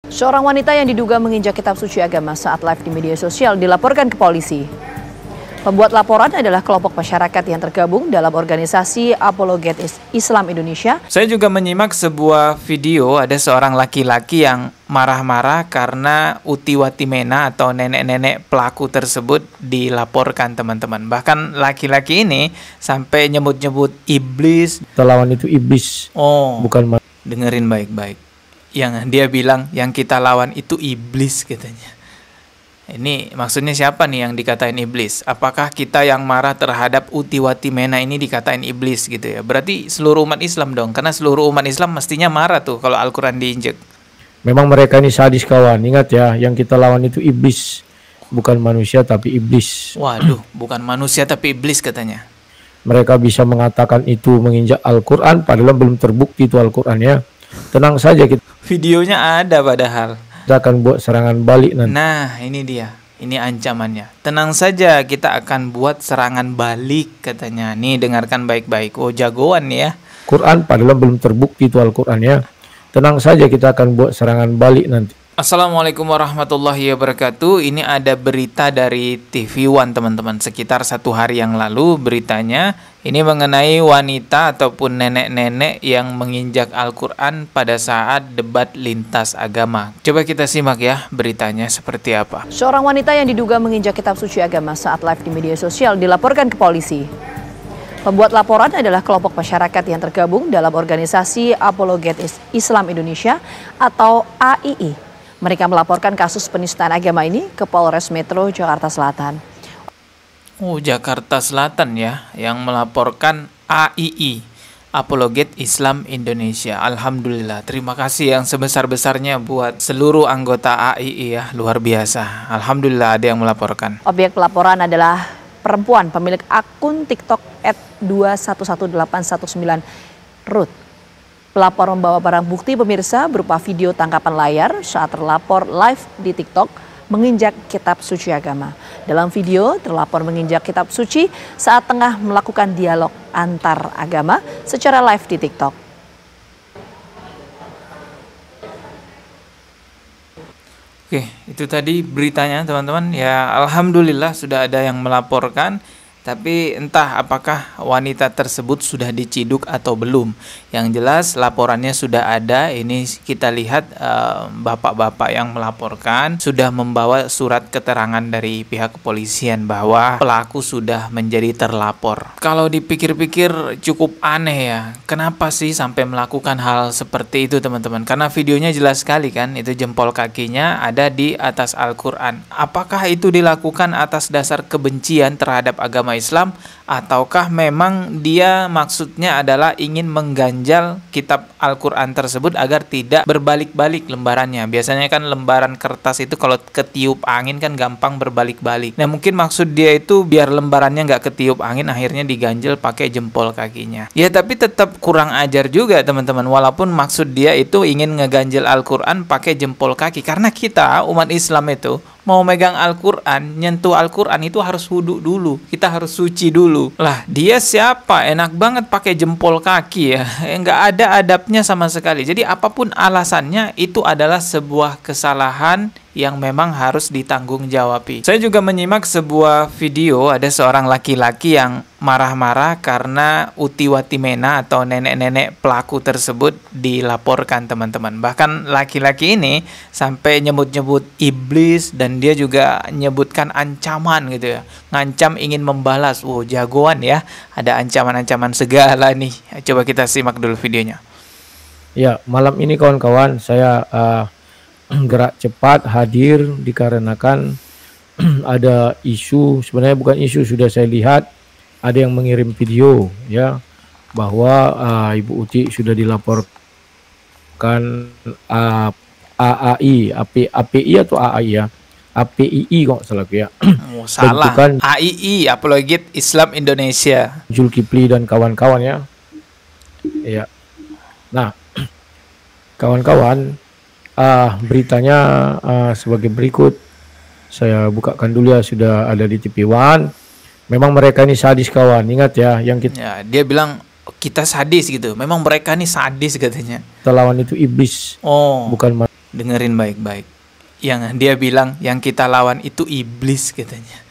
Seorang wanita yang diduga menginjak kitab suci agama saat live di media sosial dilaporkan ke polisi. Pembuat laporan adalah kelompok masyarakat yang tergabung dalam organisasi Apologet Islam Indonesia. Saya juga menyimak sebuah video, ada seorang laki-laki yang marah-marah karena Uti Watimena atau nenek-nenek pelaku tersebut dilaporkan, teman-teman. Bahkan laki-laki ini sampai nyebut-nyebut iblis. Lawan itu iblis. Oh, bukan. Dengerin baik-baik. Yang dia bilang yang kita lawan itu iblis katanya. Ini maksudnya siapa nih yang dikatain iblis? Apakah kita yang marah terhadap Uti Watimena ini dikatain iblis gitu ya? Berarti seluruh umat Islam dong, karena seluruh umat Islam mestinya marah tuh kalau Al-Quran diinjek. Memang mereka ini sadis kawan, ingat ya, yang kita lawan itu iblis. Bukan manusia tapi iblis. Waduh, bukan manusia tapi iblis katanya. Mereka bisa mengatakan itu menginjak Al-Quran, padahal belum terbukti itu Al-Qurannya. Tenang saja, kita videonya ada padahal. Kita akan buat serangan balik nanti. Nah, ini dia. Ini ancamannya. Tenang saja, kita akan buat serangan balik katanya. Nih, dengarkan baik-baik. Oh, jagoan nih ya. Quran padahal belum terbukti itu Al-Qurannya. Tenang saja, kita akan buat serangan balik nanti. Assalamualaikum warahmatullahi wabarakatuh. Ini ada berita dari TV One, teman-teman. Sekitar 1 hari yang lalu beritanya. Ini mengenai wanita ataupun nenek-nenek yang menginjak Al-Quran pada saat debat lintas agama. Coba kita simak ya beritanya seperti apa. Seorang wanita yang diduga menginjak kitab suci agama saat live di media sosial dilaporkan ke polisi. Pembuat laporan adalah kelompok masyarakat yang tergabung dalam organisasi Apologet Islam Indonesia atau AII. Mereka melaporkan kasus penistaan agama ini ke Polres Metro Jakarta Selatan. Oh, Jakarta Selatan ya, yang melaporkan AII, Apologet Islam Indonesia. Alhamdulillah, terima kasih yang sebesar-besarnya buat seluruh anggota AII ya, luar biasa. Alhamdulillah ada yang melaporkan. Objek pelaporan adalah perempuan pemilik akun TikTok @211819 Ruth. Pelapor membawa barang bukti pemirsa berupa video tangkapan layar saat terlapor live di TikTok menginjak kitab suci agama. Dalam video, terlapor menginjak kitab suci saat tengah melakukan dialog antar agama secara live di TikTok. Oke, itu tadi beritanya teman-teman. Ya, alhamdulillah sudah ada yang melaporkan. Tapi entah apakah wanita tersebut sudah diciduk atau belum. Yang jelas laporannya sudah ada. Ini kita lihat bapak-bapak yang melaporkan sudah membawa surat keterangan dari pihak kepolisian bahwa pelaku sudah menjadi terlapor. Kalau dipikir-pikir cukup aneh ya. Kenapa sih sampai melakukan hal seperti itu teman-teman? Karena videonya jelas sekali kan. Itu jempol kakinya ada di atas Al-Quran. Apakah itu dilakukan atas dasar kebencian terhadap agama Islam, ataukah memang dia maksudnya adalah ingin mengganjal kitab Al-Quran tersebut agar tidak berbalik-balik lembarannya. Biasanya kan lembaran kertas itu kalau ketiup angin kan gampang berbalik-balik. Nah, mungkin maksud dia itu biar lembarannya nggak ketiup angin, akhirnya diganjel pakai jempol kakinya. Ya, tapi tetap kurang ajar juga teman-teman, walaupun maksud dia itu ingin ngeganjel Al-Quran pakai jempol kaki. Karena kita umat Islam itu mau megang Al-Quran, nyentuh Al-Quran itu harus wudhu dulu. Kita harus suci dulu. Lah, dia siapa? Enak banget pakai jempol kaki ya. Nggak ada adabnya sama sekali. Jadi apapun alasannya, itu adalah sebuah kesalahan yang memang harus ditanggung-jawabi. Saya juga menyimak sebuah video, ada seorang laki-laki yang marah-marah karena Uti Watimena atau nenek-nenek pelaku tersebut dilaporkan, teman-teman. Bahkan laki-laki ini sampai nyebut-nyebut iblis dan dia juga nyebutkan ancaman gitu ya. Ngancam ingin membalas. Wow, jagoan ya. Ada ancaman-ancaman segala nih. Coba kita simak dulu videonya. Ya, malam ini kawan-kawan saya gerak cepat hadir dikarenakan ada isu, sebenarnya bukan isu, sudah saya lihat ada yang mengirim video ya bahwa Ibu Uti sudah dilaporkan AAI, API atau AAI ya, APII kok salah ya. Oh, salah. Bentukan AII, Apologet Islam Indonesia. Zulkifli dan kawan-kawan ya. Ya. Nah, kawan-kawan, beritanya sebagai berikut. Saya bukakan dulu ya, sudah ada di TV One. Memang mereka ini sadis kawan, ingat ya, yang kita ya, dia bilang kita sadis gitu. Memang mereka ini sadis katanya. Kita lawan itu iblis. Oh, bukan Dengerin baik-baik. Yang dia bilang yang kita lawan itu iblis katanya.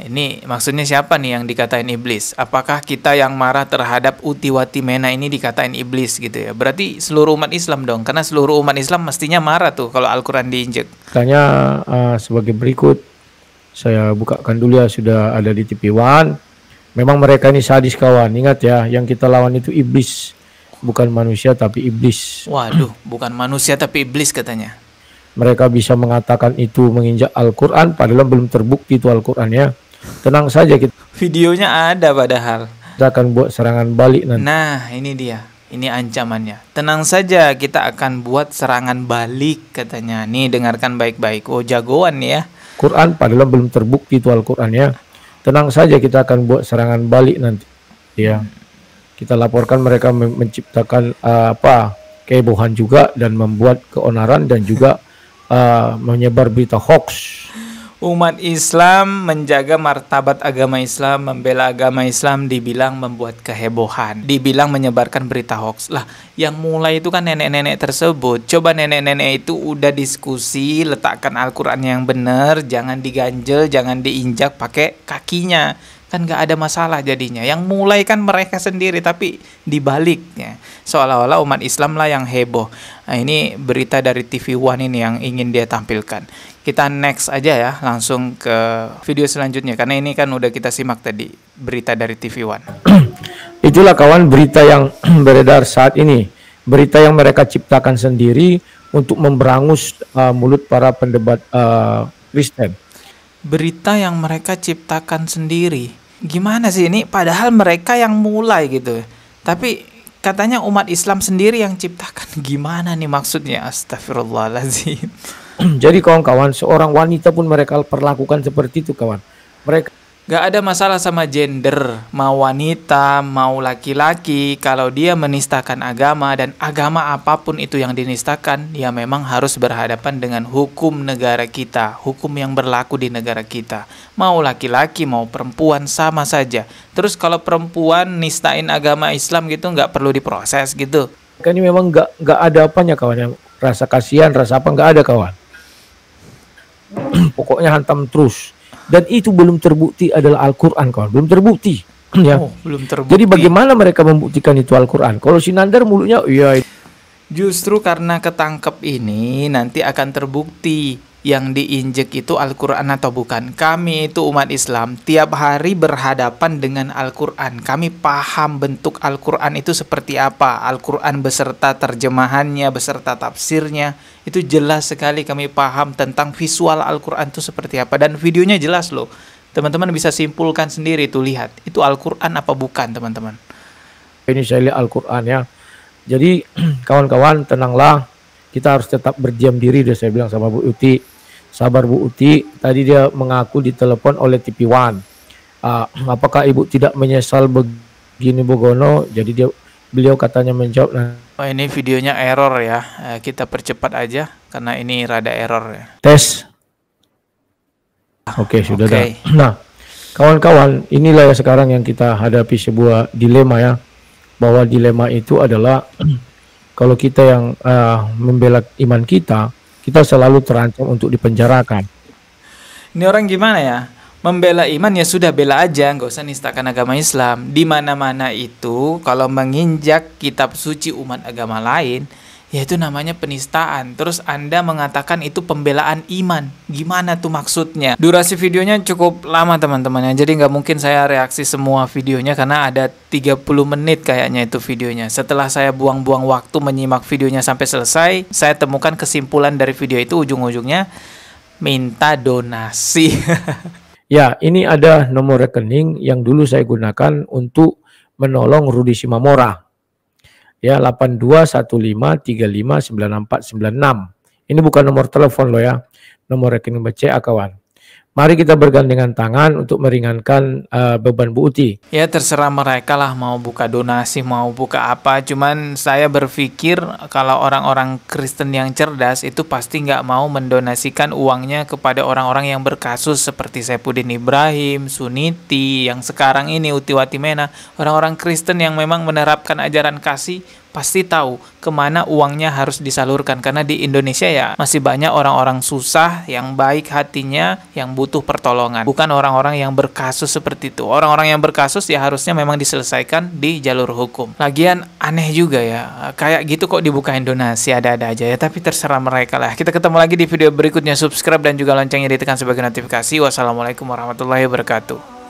Ini maksudnya siapa nih yang dikatain iblis? Apakah kita yang marah terhadap Uti Watimena ini dikatain iblis gitu ya? Berarti seluruh umat Islam dong, karena seluruh umat Islam mestinya marah tuh kalau Al-Quran diinjek. Tanya sebagai berikut, saya bukakan dulu ya, sudah ada di TV One. Memang mereka ini sadis kawan, ingat ya, yang kita lawan itu iblis, bukan manusia tapi iblis. Waduh, bukan manusia tapi iblis katanya. Mereka bisa mengatakan itu menginjak Al-Quran, padahal belum terbukti itu Al-Qurannya. Tenang saja, kita Videonya ada padahal. akan buat serangan balik nanti. Nah, ini dia. Ini ancamannya. Tenang saja, kita akan buat serangan balik katanya. Nih, dengarkan baik-baik. Oh, jagoan nih ya. Quran padahal belum terbukti itu Al-Qurannya. Tenang saja, kita akan buat serangan balik nanti. Ya, kita laporkan mereka menciptakan kehebohan juga dan membuat keonaran dan juga menyebar berita hoax. Umat Islam menjaga martabat agama Islam, membela agama Islam, dibilang membuat kehebohan, dibilang menyebarkan berita hoax. Lah, yang mulai itu kan nenek-nenek tersebut. Coba nenek-nenek itu udah diskusi, letakkan Al-Quran yang benar, jangan diganjel, jangan diinjak pakai kakinya. Kan gak ada masalah jadinya. Yang mulai kan mereka sendiri, tapi dibaliknya seolah-olah umat Islam lah yang heboh. Nah, ini berita dari TV One ini yang ingin dia tampilkan. Kita next aja ya, langsung ke video selanjutnya, karena ini kan udah kita simak tadi berita dari TV One. Itulah kawan berita yang beredar saat ini. Berita yang mereka ciptakan sendiri untuk memberangus mulut para pendebat Kristen. Berita yang mereka ciptakan sendiri. Gimana sih ini? Padahal mereka yang mulai gitu. Tapi katanya umat Islam sendiri yang ciptakan. Gimana nih maksudnya? Astagfirullahaladzim. Jadi kawan-kawan, seorang wanita pun mereka perlakukan seperti itu kawan. Mereka Gak ada masalah sama gender, mau wanita, mau laki-laki. Kalau dia menistakan agama, dan agama apapun itu yang dinistakan, ya memang harus berhadapan dengan hukum negara kita, hukum yang berlaku di negara kita. Mau laki-laki, mau perempuan, sama saja. Terus kalau perempuan nistain agama Islam gitu, nggak perlu diproses gitu. ini memang nggak ada apanya kawan, yang rasa kasihan, rasa apa nggak ada kawan. Pokoknya hantam terus. Dan itu belum terbukti adalah Al-Quran kawan, belum terbukti. Ya. Oh, belum terbukti. Jadi bagaimana mereka membuktikan itu Al-Quran? Kalau Sinandar mulutnya, iya. Justru karena ketangkep ini nanti akan terbukti yang diinjek itu Al-Quran atau bukan. Kami itu umat Islam tiap hari berhadapan dengan Al-Quran. Kami paham bentuk Al-Quran itu seperti apa. Al-Quran beserta terjemahannya, beserta tafsirnya. Itu jelas sekali kami paham tentang visual Al-Quran itu seperti apa. Dan videonya jelas loh. Teman-teman bisa simpulkan sendiri tuh, lihat. Itu Al-Quran apa bukan teman-teman. Ini saya lihat Al-Quran ya. Jadi kawan-kawan tenanglah. Kita harus tetap berdiam diri, udah saya bilang sama Bu Uti. Sabar Bu Uti, tadi dia mengaku ditelepon oleh TV One. Apakah Ibu tidak menyesal begini Bu Gono? Jadi beliau katanya menjawab. Oh, ini videonya error ya. Kita percepat aja karena ini rada error ya. Tes. Oke, sudah Oke. dah. Nah, kawan-kawan, inilah ya sekarang yang kita hadapi, sebuah dilema ya. Bahwa dilema itu adalah kalau kita yang membela iman kita selalu terancam untuk dipenjarakan. Ini orang gimana ya? Membela iman ya sudah, bela aja, nggak usah nistakan agama Islam. Di mana-mana itu kalau menginjak kitab suci umat agama lain, ya itu namanya penistaan. Terus Anda mengatakan itu pembelaan iman. Gimana tuh maksudnya? Durasi videonya cukup lama teman-teman ya. Jadi nggak mungkin saya reaksi semua videonya karena ada 30 menit kayaknya itu videonya. Setelah saya buang-buang waktu menyimak videonya sampai selesai, saya temukan kesimpulan dari video itu ujung-ujungnya minta donasi. Ya, ini ada nomor rekening yang dulu saya gunakan untuk menolong Rudy Simamora. Ya, 8215359496. Ini bukan nomor telepon loh ya. Nomor rekening BCA kawan. Mari kita bergandengan tangan untuk meringankan beban Bu Uti. Ya terserah mereka lah mau buka donasi, mau buka apa. Cuman saya berpikir kalau orang-orang Kristen yang cerdas itu pasti nggak mau mendonasikan uangnya kepada orang-orang yang berkasus seperti Saifuddin Ibrahim, Suniti, yang sekarang ini Uti Watimena. Orang-orang Kristen yang memang menerapkan ajaran kasih pasti tahu kemana uangnya harus disalurkan. Karena di Indonesia ya masih banyak orang-orang susah yang baik hatinya yang butuh pertolongan, bukan orang-orang yang berkasus seperti itu. Orang-orang yang berkasus ya harusnya memang diselesaikan di jalur hukum. Lagian aneh juga ya, kayak gitu kok dibukain donasi, ada-ada aja ya, tapi terserah mereka lah. Kita ketemu lagi di video berikutnya. Subscribe dan juga loncengnya ditekan sebagai notifikasi. Wassalamualaikum warahmatullahi wabarakatuh.